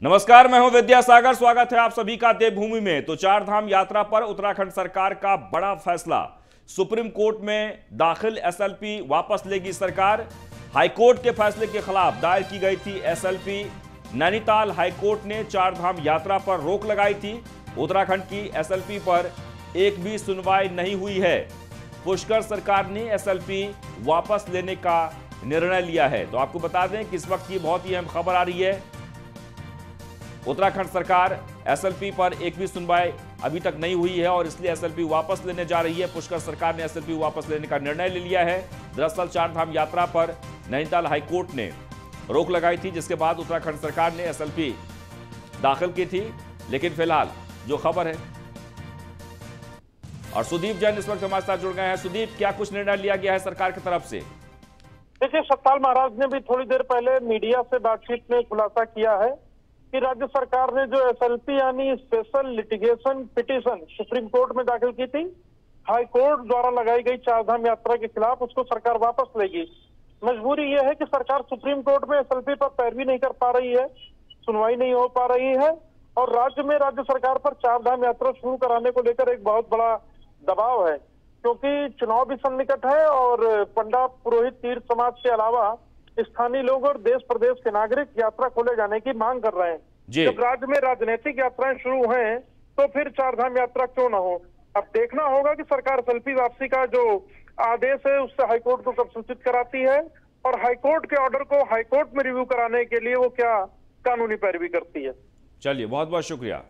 नमस्कार, मैं हूं विद्यासागर। स्वागत है आप सभी का देवभूमि में। तो चार धाम यात्रा पर उत्तराखंड सरकार का बड़ा फैसला। सुप्रीम कोर्ट में दाखिल एसएलपी वापस लेगी सरकार। हाईकोर्ट के फैसले के खिलाफ दायर की गई थी एसएलपी। नैनीताल हाईकोर्ट ने चार धाम यात्रा पर रोक लगाई थी। उत्तराखंड की एसएलपी पर एक भी सुनवाई नहीं हुई है। पुष्कर सरकार ने एसएलपी वापस लेने का निर्णय लिया है। तो आपको बता दें कि इस वक्त की बहुत ही अहम खबर आ रही है। उत्तराखंड सरकार एसएलपी पर एक भी सुनवाई अभी तक नहीं हुई है और इसलिए एसएलपी वापस लेने जा रही है। पुष्कर सरकार ने एसएलपी वापस लेने का निर्णय ले लिया है। दरअसल चार धाम यात्रा पर नैनीताल हाईकोर्ट ने रोक लगाई थी, जिसके बाद उत्तराखंड सरकार ने एसएलपी दाखिल की थी। लेकिन फिलहाल जो खबर है, और सुदीप जैन इस वक्त हमारे साथ जुड़ गए हैं। सुदीप, क्या कुछ निर्णय लिया गया है सरकार की तरफ से? देखिए, सतपाल महाराज ने भी थोड़ी देर पहले मीडिया से बातचीत में खुलासा किया है कि राज्य सरकार ने जो एसएलपी यानी special litigation petition supreme court में दाखिल की थी, हाई कोर्ट द्वारा लगाई गई चार धाम यात्रा के खिलाफ, उसको सरकार वापस लेगी। मजबूरी यह है कि सरकार सुप्रीम कोर्ट में एसएलपी पर पैरवी नहीं कर पा रही है, सुनवाई नहीं हो पा रही है और राज्य में राज्य सरकार पर चार धाम यात्रा शुरू कराने को लेकर एक बहुत बड़ा दबाव है, क्योंकि चुनाव भी सन्निकट है और पंडा पुरोहित तीर्थ समाज के अलावा स्थानीय लोग और देश प्रदेश के नागरिक यात्रा खोले जाने की मांग कर रहे हैं। जब राज्य में राजनीतिक यात्राएं शुरू हैं तो फिर चार धाम यात्रा क्यों ना हो। अब देखना होगा कि सरकार एसएलपी वापसी का जो आदेश है उससे हाईकोर्ट को कब सूचित कराती है और हाईकोर्ट के ऑर्डर को हाईकोर्ट में रिव्यू कराने के लिए वो क्या कानूनी पैरवी करती है। चलिए, बहुत बहुत शुक्रिया।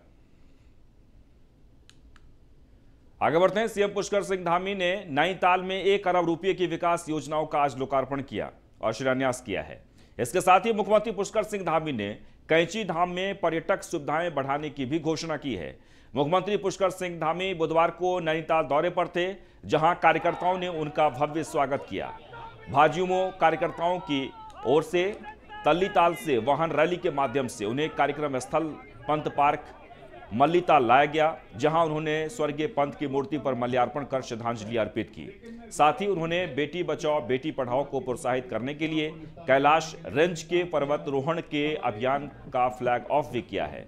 आगे बढ़ते हैं। सीएम पुष्कर सिंह धामी ने नैनीताल में 1 अरब रुपए की विकास योजनाओं का आज लोकार्पण किया और शिलान्यास किया है। इसके साथ ही मुख्यमंत्री पुष्कर सिंह धामी ने कैंची धाम में पर्यटक सुविधाएं बढ़ाने की भी घोषणा की है। मुख्यमंत्री पुष्कर सिंह धामी बुधवार को नैनीताल दौरे पर थे, जहां कार्यकर्ताओं ने उनका भव्य स्वागत किया। भाजयुमो कार्यकर्ताओं की ओर से तल्लीताल से वाहन रैली के माध्यम से उन्हें कार्यक्रम स्थल पंत पार्क मल्लीताल लाया गया, जहां उन्होंने स्वर्गीय पंत की मूर्ति पर माल्यार्पण कर श्रद्धांजलि अर्पित की। साथ ही उन्होंने बेटी बचाओ बेटी पढ़ाओ को प्रोत्साहित करने के लिए कैलाश रेंज के पर्वतारोहण के अभियान का फ्लैग ऑफ भी किया है।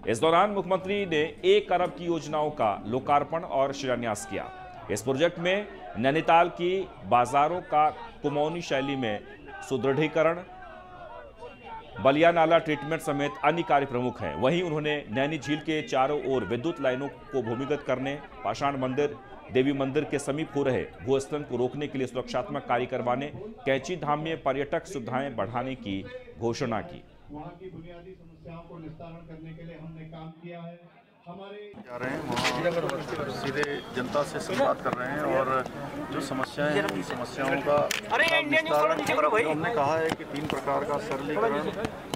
इस दौरान मुख्यमंत्री ने 1 अरब की योजनाओं का लोकार्पण और शिलान्यास किया। इस प्रोजेक्ट में नैनीताल की बाजारों का कुमाऊनी शैली में सुदृढ़ीकरण, बलिया नाला ट्रीटमेंट समेत अन्य कार्य प्रमुख हैं। वहीं उन्होंने नैनी झील के चारों ओर विद्युत लाइनों को भूमिगत करने, पाषाण मंदिर देवी मंदिर के समीप हो रहे भूस्खलन को रोकने के लिए सुरक्षात्मक कार्य करवाने, कैंची धाम में पर्यटक सुविधाएं बढ़ाने की घोषणा की। वहाँ की बुनियादी समस्याओं को निस्तारण करने के लिए हमने काम किया है। हमारे जा रहे हैं वहाँ सीधे जनता से संवाद कर रहे हैं और जो समस्याएं हैं उन समस्याओं का निस्तारण हमने कहा है कि 3 प्रकार का सरलीकरण,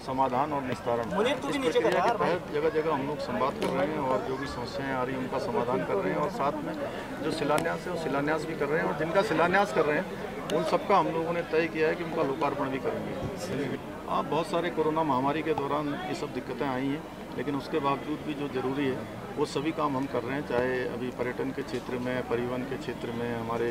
समाधान और निस्तारण। इस प्रक्रिया के तहत जगह जगह हम लोग संवाद कर रहे हैं और जो भी समस्याएं आ रही हैं उनका समाधान कर रहे हैं और साथ में जो शिलान्यास है वो शिलान्यास भी कर रहे हैं और जिनका शिलान्यास कर रहे हैं उन सबका हम लोगों ने तय किया है कि उनका लोकार्पण भी करेंगे। हाँ, बहुत सारे कोरोना महामारी के दौरान ये सब दिक्कतें आई हैं, लेकिन उसके बावजूद भी जो ज़रूरी है वो सभी काम हम कर रहे हैं। चाहे अभी पर्यटन के क्षेत्र में, परिवहन के क्षेत्र में, हमारे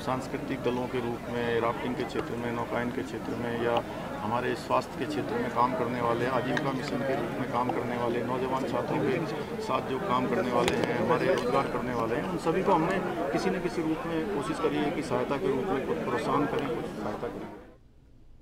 सांस्कृतिक दलों के रूप में, राफ्टिंग के क्षेत्र में, नौकायन के क्षेत्र में, या हमारे स्वास्थ्य के क्षेत्र में काम करने वाले, आजीविका मिशन के रूप में काम करने वाले, नौजवान छात्रों के साथ जो काम करने वाले हैं, हमारे रोजगार करने वाले हैं, उन सभी को हमने किसी न किसी रूप में कोशिश करी है कि सहायता के रूप में कुछ प्रोत्साहन करें, कुछ सहायता करें।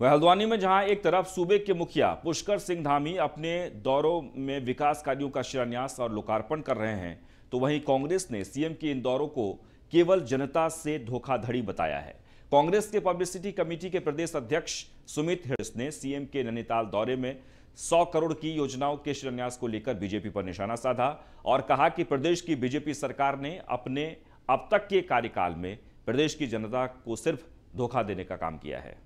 वह हल्द्वानी में जहां एक तरफ सूबे के मुखिया पुष्कर सिंह धामी अपने दौरों में विकास कार्यों का शिलान्यास और लोकार्पण कर रहे हैं, तो वहीं कांग्रेस ने सीएम के इन दौरों को केवल जनता से धोखाधड़ी बताया है। कांग्रेस के पब्लिसिटी कमेटी के प्रदेश अध्यक्ष सुमित हिर्स ने सीएम के नैनीताल दौरे में 100 करोड़ की योजनाओं के शिलान्यास को लेकर बीजेपी पर निशाना साधा और कहा कि प्रदेश की बीजेपी सरकार ने अपने अब तक के कार्यकाल में प्रदेश की जनता को सिर्फ धोखा देने का काम किया है।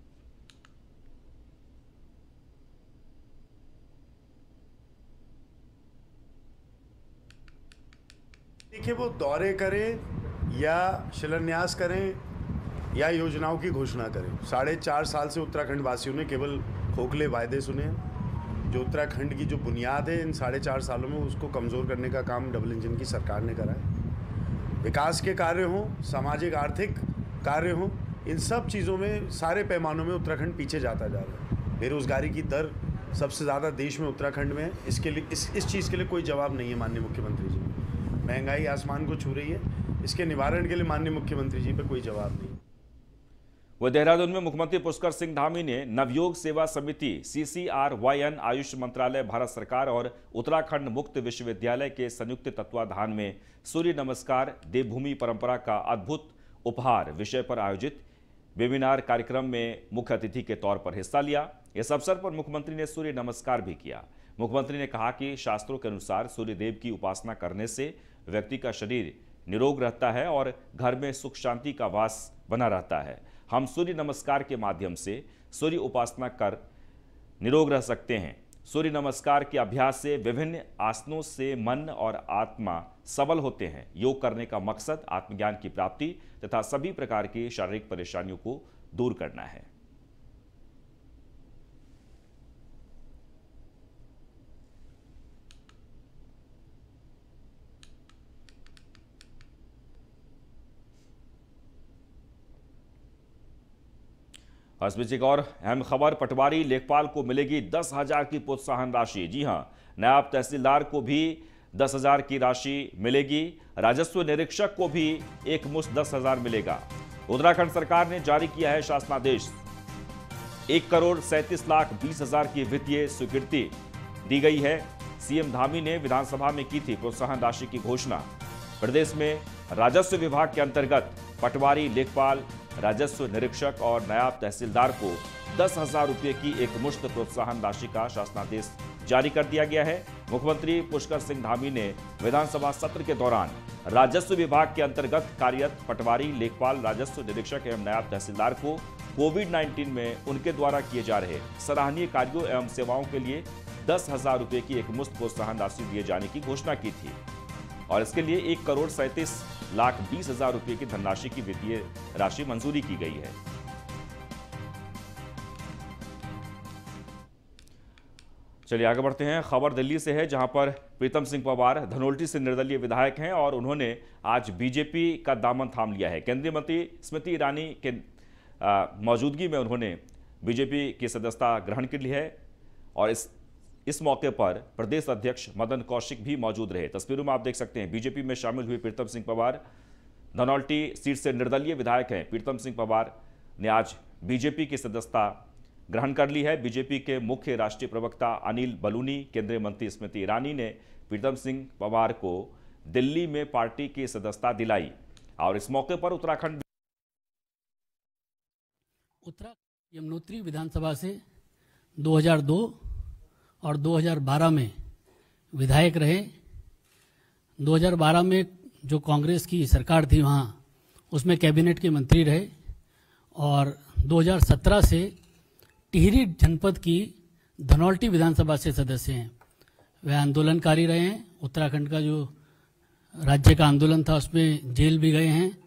देखिए, वो दौरे करें या शिलान्यास करें या योजनाओं की घोषणा करें, 4.5 साल से उत्तराखंड वासियों ने केवल खोखले वायदे सुने। जो उत्तराखंड की जो बुनियाद है इन 4.5 सालों में, उसको कमज़ोर करने का काम डबल इंजन की सरकार ने करा है। विकास के कार्य हों, सामाजिक आर्थिक कार्य हों, इन सब चीज़ों में सारे पैमानों में उत्तराखंड पीछे जाता जा रहा है। बेरोजगारी की दर सबसे ज़्यादा देश में उत्तराखंड में है। इसके लिए इस चीज़ के लिए कोई जवाब नहीं है माननीय मुख्यमंत्री जी। महंगाई आसमान को छू रही है, इसके निवारण के लिए माननीय मुख्यमंत्री जी पे कोई जवाब नहीं। वह देहरादून में मुख्यमंत्री पुष्कर सिंह धामी ने नवयोग सेवा समिति CCRYN आयुष मंत्रालय भारत सरकार और उत्तराखंड मुक्त विश्वविद्यालय के संयुक्त तत्वाधान में सूर्य नमस्कार देवभूमि परंपरा का अद्भुत उपहार विषय पर आयोजित वेबिनार कार्यक्रम में मुख्य अतिथि के तौर पर हिस्सा लिया। इस अवसर पर मुख्यमंत्री ने सूर्य नमस्कार भी किया। मुख्यमंत्री ने कहा कि शास्त्रों के अनुसार सूर्य देव की उपासना करने से व्यक्ति का शरीर निरोग रहता है और घर में सुख शांति का वास बना रहता है। हम सूर्य नमस्कार के माध्यम से सूर्य उपासना कर निरोग रह सकते हैं। सूर्य नमस्कार के अभ्यास से विभिन्न आसनों से मन और आत्मा सबल होते हैं। योग करने का मकसद आत्मज्ञान की प्राप्ति तथा सभी प्रकार की शारीरिक परेशानियों को दूर करना है। इस बीच एक और अहम खबर, पटवारी लेखपाल को मिलेगी 10,000 की प्रोत्साहन राशि। जी हां, नायब तहसीलदार को भी 10,000 की राशि मिलेगी। राजस्व निरीक्षक को भी एक मुश्त 10,000 मिलेगा। उत्तराखंड सरकार ने जारी किया है शासनादेश। 1,37,20,000 की वित्तीय स्वीकृति दी गई है। सीएम धामी ने विधानसभा में की थी प्रोत्साहन राशि की घोषणा। प्रदेश में राजस्व विभाग के अंतर्गत पटवारी, लेखपाल, राजस्व निरीक्षक और नायब तहसीलदार को 10,000 रुपये की एक मुश्त प्रोत्साहन राशि का शासनादेश जारी कर दिया गया है। मुख्यमंत्री पुष्कर सिंह धामी ने विधानसभा सत्र के दौरान राजस्व विभाग के अंतर्गत कार्यरत पटवारी, लेखपाल, राजस्व निरीक्षक एवं नायब तहसीलदार को कोविड-19 में उनके द्वारा किए जा रहे सराहनीय कार्यों एवं सेवाओं के लिए 10,000 रुपये की एक मुश्त प्रोत्साहन राशि दिए जाने की घोषणा की थी और इसके लिए 1,37,20,000 रुपये की धनराशि की वित्तीय राशि मंजूरी की गई है। चलिए आगे बढ़ते हैं। खबर दिल्ली से है, जहां पर प्रीतम सिंह पवार धनोल्टी से निर्दलीय विधायक हैं और उन्होंने आज बीजेपी का दामन थाम लिया है। केंद्रीय मंत्री स्मृति ईरानी के मौजूदगी में उन्होंने बीजेपी की सदस्यता ग्रहण कर ली है और इस मौके पर प्रदेश अध्यक्ष मदन कौशिक भी मौजूद रहे। तस्वीरों में आप देख सकते हैं बीजेपी में शामिल हुए प्रीतम सिंह पवार धनौल्टी सीट से निर्दलीय विधायक हैं। प्रीतम सिंह पवार ने आज बीजेपी की सदस्यता ग्रहण कर ली है। बीजेपी के मुख्य राष्ट्रीय प्रवक्ता अनिल बलूनी, केंद्रीय मंत्री स्मृति ईरानी ने प्रीतम सिंह पवार को दिल्ली में पार्टी की सदस्यता दिलाई और इस मौके पर उत्तराखंड यमुनोत्री विधानसभा से 2002 और 2012 में विधायक रहे। 2012 में जो कांग्रेस की सरकार थी वहाँ उसमें कैबिनेट के मंत्री रहे और 2017 से टिहरी जनपद की धनौल्टी विधानसभा से सदस्य हैं। वे आंदोलनकारी रहे हैं। उत्तराखंड का जो राज्य का आंदोलन था उसमें जेल भी गए हैं।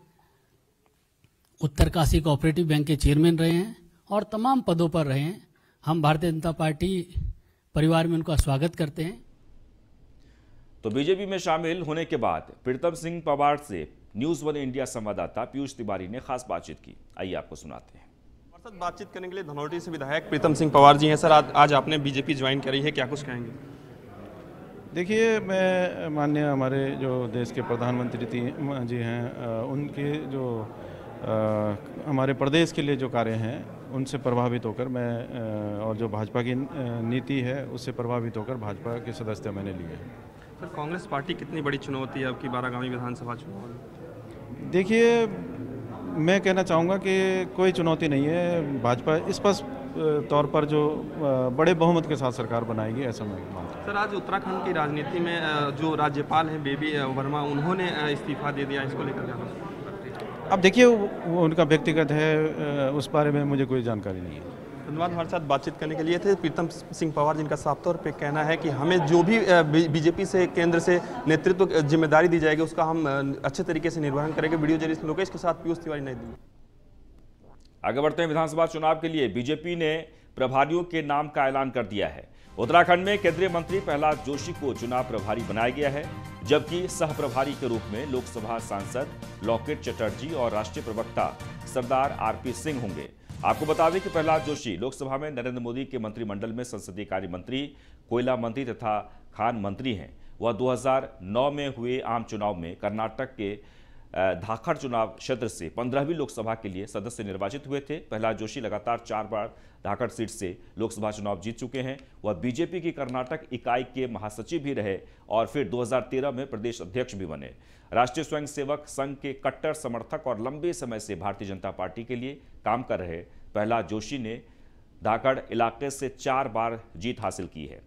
उत्तरकाशी कोऑपरेटिव बैंक के चेयरमैन रहे हैं और तमाम पदों पर रहे हैं। हम भारतीय जनता पार्टी परिवार में उनका स्वागत करते हैं। तो बीजेपी में शामिल होने के बाद प्रीतम सिंह पवार से न्यूज़ 1 इंडिया संवाददाता पीयूष तिवारी ने खास बातचीत की। आइए आपको सुनाते हैं। बातचीत करने के लिए धनौल्टी से विधायक प्रीतम सिंह पवार जी हैं। सर, आज आपने बीजेपी ज्वाइन करी है, क्या कुछ कहेंगे? देखिए, मैं माननीय हमारे जो देश के प्रधानमंत्री जी हैं उनके जो हमारे प्रदेश के लिए जो कार्य हैं उनसे प्रभावित होकर मैं और जो भाजपा की नीति है उससे प्रभावित होकर भाजपा की सदस्यता मैंने ली है। सर, कांग्रेस पार्टी कितनी बड़ी चुनौती है आपकी 12 आगामी विधानसभा चुनाव में? देखिए, मैं कहना चाहूँगा कि कोई चुनौती नहीं है। भाजपा स्पष्ट तौर पर जो बड़े बहुमत के साथ सरकार बनाएगी, ऐसा मैं मानता हूँ। सर, आज उत्तराखंड की राजनीति में जो राज्यपाल हैं बेबी वर्मा, उन्होंने इस्तीफा दे दिया, इसको लेकर क्या? अब देखिए, वो उनका व्यक्तिगत है, उस बारे में मुझे कोई जानकारी नहीं है। धन्यवाद हमारे साथ बातचीत करने के लिए। थे प्रीतम सिंह पवार, जिनका साफ तौर पे कहना है कि हमें जो भी बीजेपी से केंद्र से नेतृत्व जिम्मेदारी दी जाएगी उसका हम अच्छे तरीके से निर्वहन करेंगे। वीडियो जर्नलिस्ट लोकेश के साथ पीयूष तिवारी, नई दिल्ली। आगे बढ़ते हैं। विधानसभा चुनाव के लिए बीजेपी ने प्रभारियों के नाम का ऐलान कर दिया है। उत्तराखंड में केंद्रीय मंत्री प्रहलाद जोशी को चुनाव प्रभारी बनाया गया है, जबकि सह प्रभारी के रूप में लोकसभा सांसद लॉकेट चटर्जी और राष्ट्रीय प्रवक्ता सरदार आरपी सिंह होंगे। आपको बता दें कि प्रहलाद जोशी लोकसभा में नरेंद्र मोदी के मंत्रिमंडल में संसदीय कार्य मंत्री, कोयला मंत्री तथा खान मंत्री हैं। वह 2009 में हुए आम चुनाव में कर्नाटक के धाकड़ चुनाव क्षेत्र से 15वीं लोकसभा के लिए सदस्य निर्वाचित हुए थे। प्रहलाद जोशी लगातार 4 बार धाकड़ सीट से लोकसभा चुनाव जीत चुके हैं। वह बीजेपी की कर्नाटक इकाई के महासचिव भी रहे और फिर 2013 में प्रदेश अध्यक्ष भी बने। राष्ट्रीय स्वयंसेवक संघ के कट्टर समर्थक और लंबे समय से भारतीय जनता पार्टी के लिए काम कर रहे प्रहलाद जोशी ने धाकड़ इलाके से 4 बार जीत हासिल की है।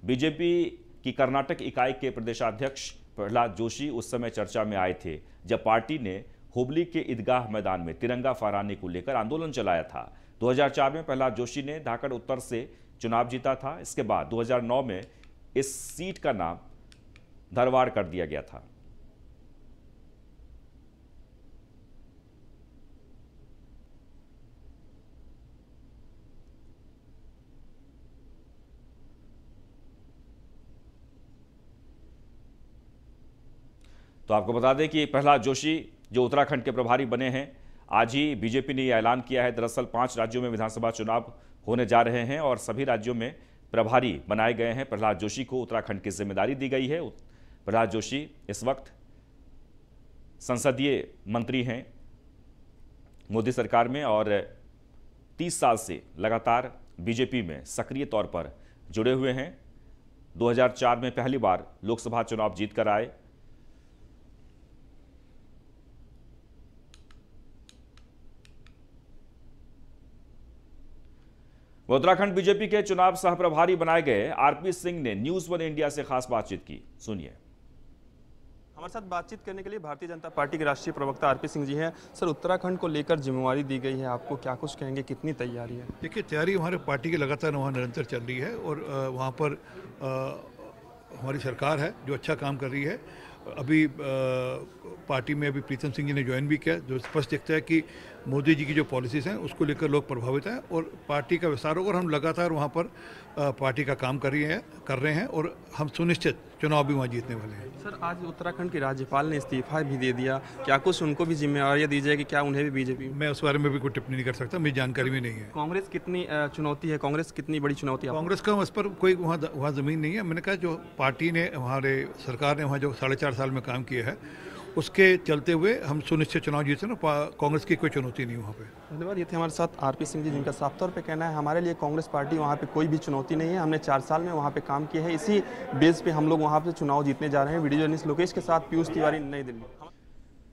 बीजेपी की कर्नाटक इकाई के प्रदेशाध्यक्ष प्रहलाद जोशी उस समय चर्चा में आए थे जब पार्टी ने हुबली के ईदगाह मैदान में तिरंगा फहराने को लेकर आंदोलन चलाया था। 2004 में प्रहलाद जोशी ने धाकड़ उत्तर से चुनाव जीता था। इसके बाद 2009 में इस सीट का नाम धरवाड़ कर दिया गया था। तो आपको बता दें कि प्रहलाद जोशी जो उत्तराखंड के प्रभारी बने हैं, आज ही बीजेपी ने यह ऐलान किया है। दरअसल 5 राज्यों में विधानसभा चुनाव होने जा रहे हैं और सभी राज्यों में प्रभारी बनाए गए हैं। प्रहलाद जोशी को उत्तराखंड की जिम्मेदारी दी गई है। प्रहलाद जोशी इस वक्त संसदीय मंत्री हैं मोदी सरकार में और 30 साल से लगातार बीजेपी में सक्रिय तौर पर जुड़े हुए हैं। 2004 में पहली बार लोकसभा चुनाव जीतकर आए। उत्तराखंड बीजेपी के चुनाव सह प्रभारी बनाए गए आरपी सिंह ने न्यूज 1 इंडिया से खास बातचीत की। सुनिए। हमारे साथ बातचीत करने के लिए भारतीय जनता पार्टी के राष्ट्रीय प्रवक्ता आरपी सिंह जी हैं। सर, उत्तराखंड को लेकर जिम्मेवारी दी गई है आपको, क्या कुछ कहेंगे, कितनी तैयारी है? देखिए, तैयारी हमारे पार्टी की लगातार वहाँ निरंतर चल रही है और वहाँ पर हमारी सरकार है जो अच्छा काम कर रही है। अभी पार्टी में अभी प्रीतम सिंह जी ने ज्वाइन भी किया, जो स्पष्ट दिखता है कि मोदी जी की जो पॉलिसीज़ हैं उसको लेकर लोग प्रभावित हैं और पार्टी का विस्तार होगा और हम लगातार वहाँ पर पार्टी का काम कर रहे हैं और हम सुनिश्चित चुनाव भी वहाँ जीतने वाले हैं। सर, आज उत्तराखंड के राज्यपाल ने इस्तीफा भी दे दिया, क्या कुछ उनको भी जिम्मेवारियाँ दी जाएगी, क्या उन्हें भी बीजेपी? मैं उस बारे में भी कोई टिप्पणी नहीं कर सकता, मेरी जानकारी भी नहीं है। कांग्रेस कितनी चुनौती है, कांग्रेस कितनी बड़ी चुनौती है? कांग्रेस का उस पर कोई वहाँ ज़मीन नहीं है। मैंने कहा जो पार्टी ने हमारे सरकार ने वहाँ जो 4.5 साल में काम किया है उसके चलते हुए हम सुनिश्चित चुनाव जीते ना, कांग्रेस की कोई चुनौती नहीं वहाँ पे। धन्यवाद। ये थे हमारे साथ आरपी सिंह जी, जिनका साफ तौर पे कहना है हमारे लिए कांग्रेस पार्टी वहाँ पे कोई भी चुनौती नहीं है। हमने 4 साल में वहाँ पे काम किया है, इसी बेस पे हम लोग वहाँ पे चुनाव जीतने जा रहे हैं। वीडियो जर्नलिस्ट लोकेश के साथ पीयूष तिवारी, नई दिल्ली।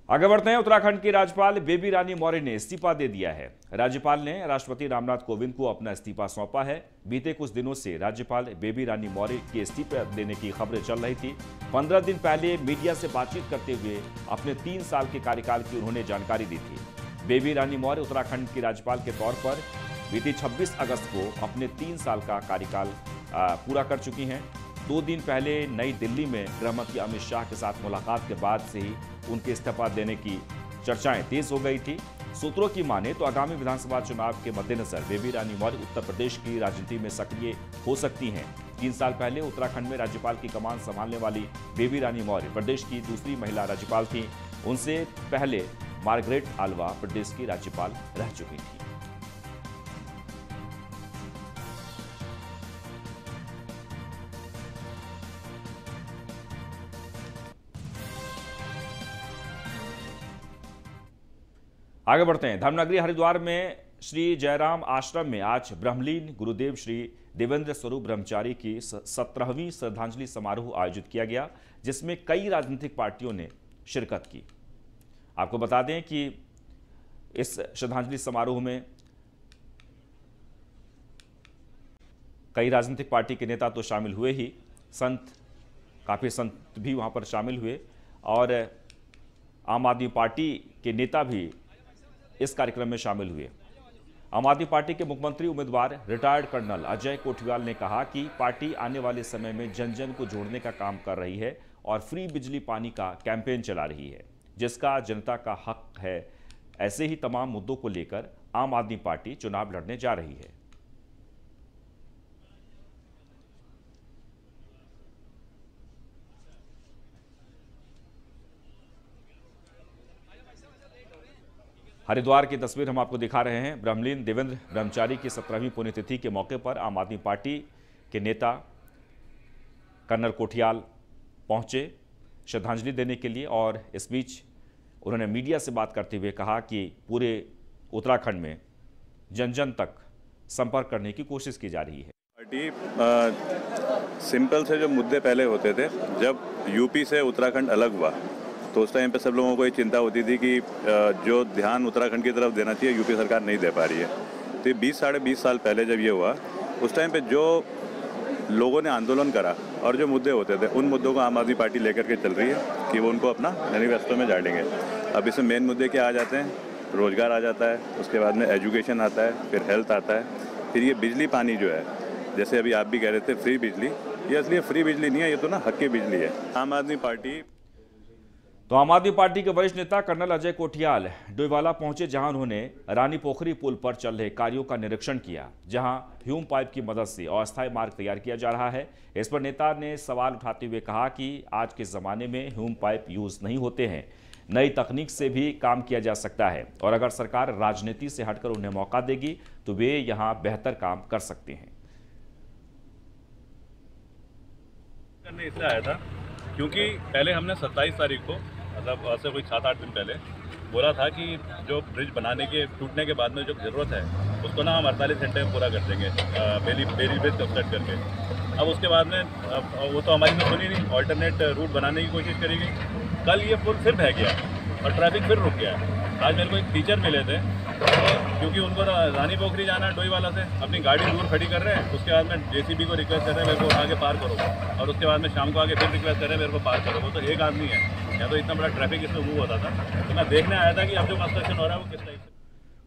आगे बढ़ते हैं। उत्तराखंड की राज्यपाल बेबी रानी मौर्य ने इस्तीफा दे दिया है। राज्यपाल ने राष्ट्रपति रामनाथ कोविंद को अपना इस्तीफा सौंपा है। बीते कुछ दिनों से राज्यपाल बेबी रानी मौर्य के इस्तीफा देने की खबरें चल रही थी। 15 दिन पहले मीडिया से बातचीत करते हुए अपने 3 साल के कार्यकाल की उन्होंने जानकारी दी थी। बेबी रानी मौर्य उत्तराखंड की राज्यपाल के तौर पर बीती 26 अगस्त को अपने 3 साल का कार्यकाल पूरा कर चुकी हैं। 2 दिन पहले नई दिल्ली में गृहमंत्री अमित शाह के साथ मुलाकात के बाद से ही उनके इस्तीफा देने की चर्चाएं तेज हो गई थी। सूत्रों की माने तो आगामी विधानसभा चुनाव के मद्देनजर बेबी रानी मौर्य उत्तर प्रदेश की राजनीति में सक्रिय हो सकती हैं। 3 साल पहले उत्तराखंड में राज्यपाल की कमान संभालने वाली बेबी रानी मौर्य प्रदेश की दूसरी महिला राज्यपाल थी। उनसे पहले मार्गरेट आल्वा प्रदेश की राज्यपाल रह चुकी थी। आगे बढ़ते हैं। धर्मनगरी हरिद्वार में श्री जयराम आश्रम में आज ब्रह्मलीन गुरुदेव श्री देवेंद्र स्वरूप ब्रह्मचारी की 17वीं श्रद्धांजलि समारोह आयोजित किया गया, जिसमें कई राजनीतिक पार्टियों ने शिरकत की। आपको बता दें कि इस श्रद्धांजलि समारोह में कई राजनीतिक पार्टी के नेता तो शामिल हुए ही, काफ़ी संत भी वहां पर शामिल हुए और आम आदमी पार्टी के नेता भी इस कार्यक्रम में शामिल हुए। आम आदमी पार्टी के मुख्यमंत्री उम्मीदवार रिटायर्ड कर्नल अजय कोठियाल ने कहा कि पार्टी आने वाले समय में जन जन को जोड़ने का काम कर रही है और फ्री बिजली पानी का कैंपेन चला रही है, जिसका जनता का हक है। ऐसे ही तमाम मुद्दों को लेकर आम आदमी पार्टी चुनाव लड़ने जा रही है। हरिद्वार की तस्वीर हम आपको दिखा रहे हैं। ब्रह्मलीन देवेंद्र ब्रह्मचारी की 17वीं पुण्यतिथि के मौके पर आम आदमी पार्टी के नेता कर्नल कोठियाल पहुंचे श्रद्धांजलि देने के लिए, और इस बीच उन्होंने मीडिया से बात करते हुए कहा कि पूरे उत्तराखंड में जन जन तक संपर्क करने की कोशिश की जा रही है। पार्टी सिंपल से जो मुद्दे पहले होते थे, जब यूपी से उत्तराखंड अलग हुआ तो उस टाइम पे सब लोगों को ये चिंता होती थी कि जो ध्यान उत्तराखंड की तरफ देना चाहिए यूपी सरकार नहीं दे पा रही है। तो ये 20-20.5 साल पहले जब ये हुआ, उस टाइम पे जो लोगों ने आंदोलन करा और जो मुद्दे होते थे, उन मुद्दों को आम आदमी पार्टी लेकर के चल रही है कि वो उनको अपना मैनिफेस्टो में डालेंगे। अब इसमें मेन मुद्दे क्या आ जाते हैं? रोजगार आ जाता है, उसके बाद में एजुकेशन आता है, फिर हेल्थ आता है, फिर ये बिजली पानी जो है, जैसे अभी आप भी कह रहे थे फ्री बिजली, ये असली फ्री बिजली नहीं है, ये तो ना हक की बिजली है। आम आदमी पार्टी तो आम आदमी पार्टी के वरिष्ठ नेता कर्नल अजय कोठियाल डोईवाला पहुंचे, जहां उन्होंने रानी पोखरी पुल पर चल रहे कार्यों का निरीक्षण किया, जहां ह्यूम पाइप की मदद से अस्थायी मार्ग तैयार किया जा रहा है। इस पर नेता ने सवाल उठाते हुए कहा कि आज के ज़माने में ह्यूम पाइप यूज नहीं होते हैं, नई तकनीक से भी काम किया जा सकता है, और अगर सरकार राजनीति से हटकर उन्हें मौका देगी तो वे यहाँ बेहतर काम कर सकते हैं। करने इसलिए आया था क्योंकि पहले हमने 27 तारीख को, मतलब ऐसे कोई 7-8 दिन पहले बोला था कि जो ब्रिज बनाने के टूटने के बाद में जो ज़रूरत है उसको ना हम 48 घंटे में पूरा कर देंगे, बेली ब्रिज कंस्ट्रक्ट करके। अब उसके बाद में वो तो हमारी तो सुनी नहीं, ऑल्टरनेट रूट बनाने की कोशिश करेगी। कल ये पुल फिर बह गया और ट्रैफिक फिर रुक गया। आज मेरे को एक टीचर मिले थे, क्योंकि उनको रानी पोखरी जाना है डोईवाला से, अपनी गाड़ी दूर खड़ी कर रहे हैं, उसके बाद में जेसीबी को रिक्वेस्ट कर रहे हैं मेरे को आगे पार करो, और उसके बाद में शाम को आगे फिर रिक्वेस्ट कर रहे हैं मेरे को पार करो। वो तो एक आदमी है, या तो इतना बड़ा ट्रैफिक इसमें मूव होता था। तो मैं देखने आया था कि अब जो कंस्ट्रक्शन हो रहा है वो किस टाइप से।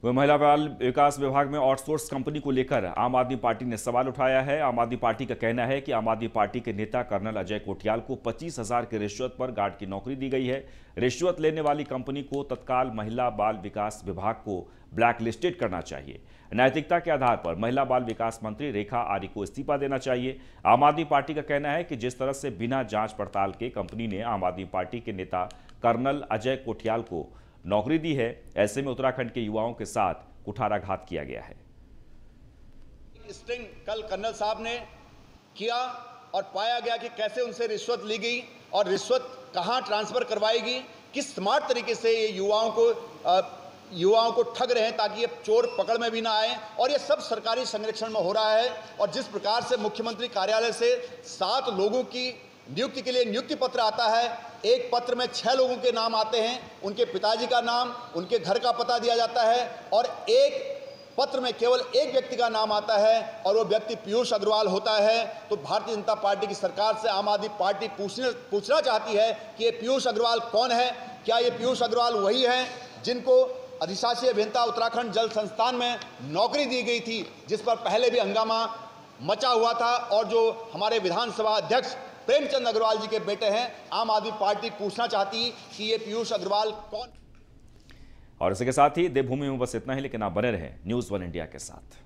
वह महिला बाल विकास विभाग में आउटसोर्स कंपनी को लेकर आम आदमी पार्टी ने सवाल उठाया है। आम आदमी पार्टी का कहना है कि आम आदमी पार्टी के नेता कर्नल अजय कोठियाल को 25,000 की रिश्वत पर गार्ड की नौकरी दी गई है। रिश्वत लेने वाली कंपनी को तत्काल महिला बाल विकास विभाग को ब्लैक लिस्टेड करना चाहिए। नैतिकता के आधार पर महिला बाल विकास मंत्री रेखा आर्य को इस्तीफा देना चाहिए। आम आदमी पार्टी का कहना है कि जिस तरह से बिना जांच पड़ताल के कंपनी ने आम आदमी पार्टी के नेता कर्नल अजय कोठियाल को नौकरी दी है, ऐसे में उत्तराखंड के युवाओं के साथ कुठाराघात किया गया है। स्टिंग कल कर्नल साहब ने किया और पाया गया कि कैसे उनसे रिश्वत ली गई और रिश्वत कहां ट्रांसफर करवाएगी, किस स्मार्ट तरीके से ये युवाओं को ठग रहे हैं ताकि ये चोर पकड़ में भी ना आए, और ये सब सरकारी संरक्षण में हो रहा है। और जिस प्रकार से मुख्यमंत्री कार्यालय से 7 लोगों की नियुक्ति के लिए नियुक्ति पत्र आता है, एक पत्र में 6 लोगों के नाम आते हैं, उनके पिताजी का नाम, उनके घर का पता दिया जाता है, और एक पत्र में केवल एक व्यक्ति का नाम आता है और वो व्यक्ति पीयूष अग्रवाल होता है। तो भारतीय जनता पार्टी की सरकार से आम आदमी पार्टी पूछना चाहती है कि ये पीयूष अग्रवाल कौन है? क्या ये पीयूष अग्रवाल वही हैं जिनको अधिशासी अभियंता उत्तराखंड जल संस्थान में नौकरी दी गई थी, जिस पर पहले भी हंगामा मचा हुआ था, और जो हमारे विधानसभा अध्यक्ष प्रेमचंद अग्रवाल जी के बेटे हैं? आम आदमी पार्टी पूछना चाहती कि ये पीयूष अग्रवाल कौन। और इसी के साथ ही देवभूमि में बस इतना ही, लेकिन आप बने रहें न्यूज़ 1 इंडिया के साथ।